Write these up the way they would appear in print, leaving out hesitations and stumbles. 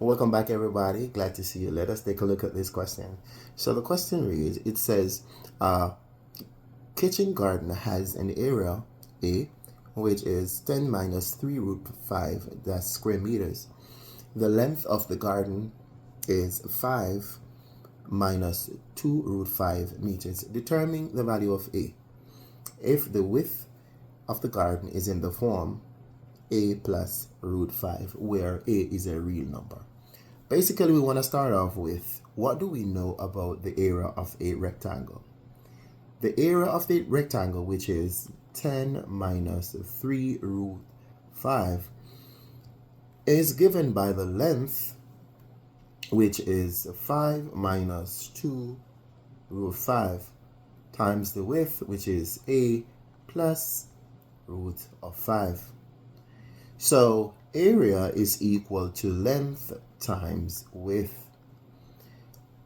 Welcome back, everybody. Glad to see you. Let us take a look at this question. So the question reads, it says, kitchen garden has an area A, which is 10 minus 3 root 5, that's square meters. The length of the garden is 5 minus 2 root 5 meters. Determine the value of A. If the width of the garden is in the form A plus root 5, where A is a real number. Basically, we want to start off with, what do we know about the area of a rectangle? The area of the rectangle, which is 10 minus 3 root 5, is given by the length, which is 5 minus 2 root 5, times the width, which is A plus root of 5. So area is equal to length times width.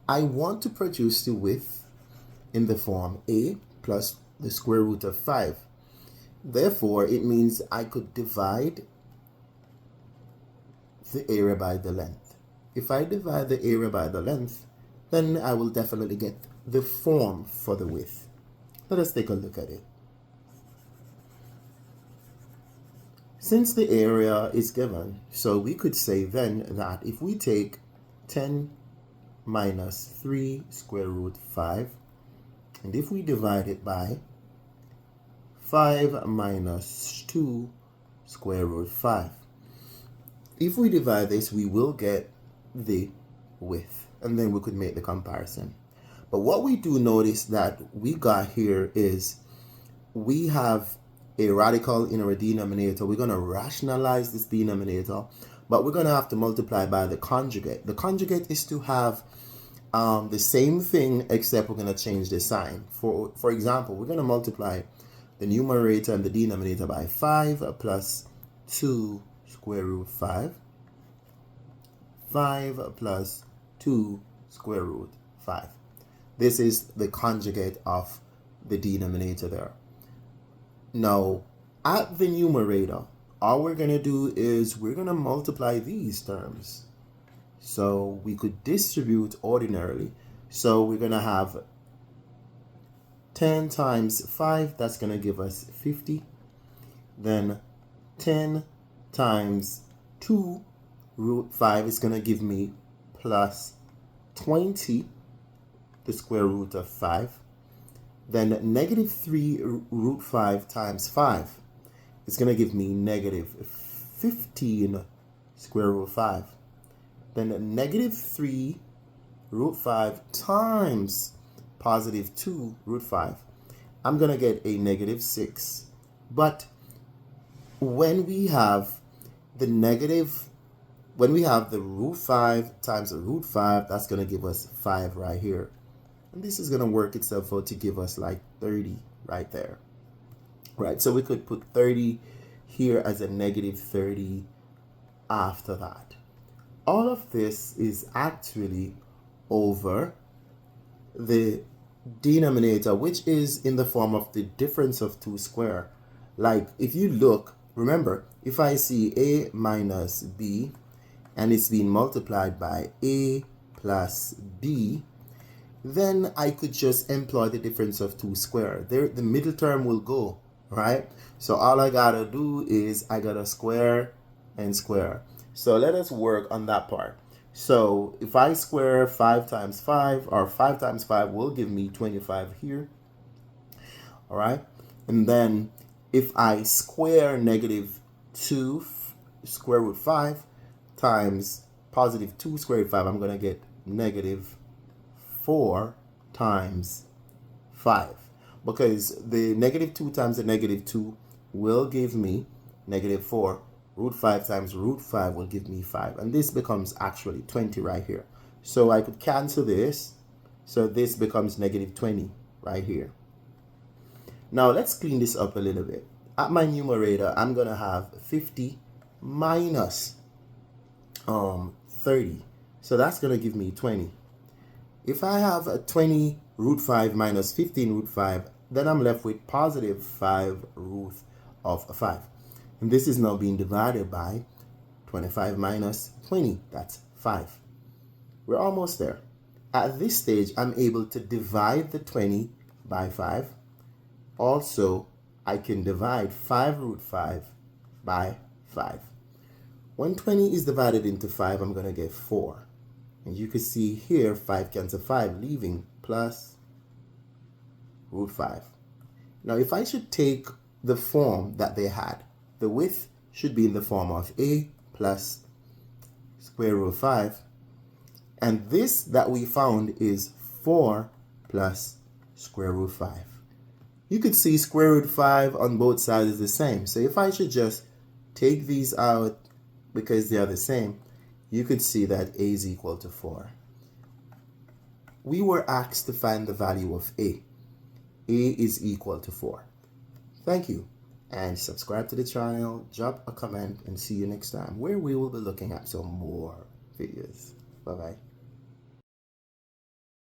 I want to produce the width in the form A plus the square root of 5. Therefore, it means I could divide the area by the length. If I divide the area by the length, then I will definitely get the form for the width. Let us take a look at it. Since the area is given, so we could say then that if we take 10 minus 3 square root 5, and if we divide it by 5 minus 2 square root 5, if we divide this, we will get the width, and then we could make the comparison. But what we do notice that we got here is we have a radical in our denominator. We're going to rationalize this denominator, but we're going to have to multiply by the conjugate. The conjugate is to have the same thing, except we're going to change the sign. For example, we're going to multiply the numerator and the denominator by 5 plus 2 square root 5. 5 plus 2 square root 5. This is the conjugate of the denominator there. Now, at the numerator, all we're going to do is we're going to multiply these terms. So we could distribute ordinarily. So we're going to have 10 times 5, that's going to give us 50. Then 10 times 2 root 5 is going to give me plus 20, the square root of 5. Then negative 3 root 5 times 5 is going to give me negative 15 square root 5. Then negative 3 root 5 times positive 2 root 5. I'm going to get a negative 6. But when we have the root 5 times the root 5, that's going to give us 5 right here. And this is going to work itself out to give us like 30 right there. Right, so we could put 30 here as a negative 30 after that. All of this is actually over the denominator, which is in the form of the difference of 2 square. Like if you look, remember, if I see A minus B and it's being multiplied by A plus B, then I could just employ the difference of 2 square. There, the middle term will go, right? So all I gotta do is I gotta square and square. So let us work on that part. So if I square 5 times 5, or 5 times 5 will give me 25 here. All right. And then if I square negative 2 square root 5 times positive 2 square root 5, I'm gonna get negative 4 times 5, because the negative 2 times the negative 2 will give me negative 4. Root 5 times root 5 will give me 5. And this becomes actually 20 right here. So I could cancel this. So this becomes negative 20 right here. Now let's clean this up a little bit. At my numerator, I'm going to have 50 minus 30. So that's going to give me 20. If I have a 20 root 5 minus 15 root 5, then I'm left with positive 5 root of 5. And this is now being divided by 25 minus 20. That's 5. We're almost there. At this stage, I'm able to divide the 20 by 5. Also, I can divide 5 root 5 by 5. When 20 is divided into 5, I'm going to get 4. And you can see here, 5 cancel 5, leaving plus root 5. Now, if I should take the form that they had, the width should be in the form of a plus square root of 5. And this that we found is 4 plus square root 5. You could see square root 5 on both sides is the same. So if I should just take these out because they are the same, you could see that a is equal to 4. We were asked to find the value of a. A is equal to 4. Thank you. And subscribe to the channel, drop a comment, and see you next time where we will be looking at some more videos. Bye-bye.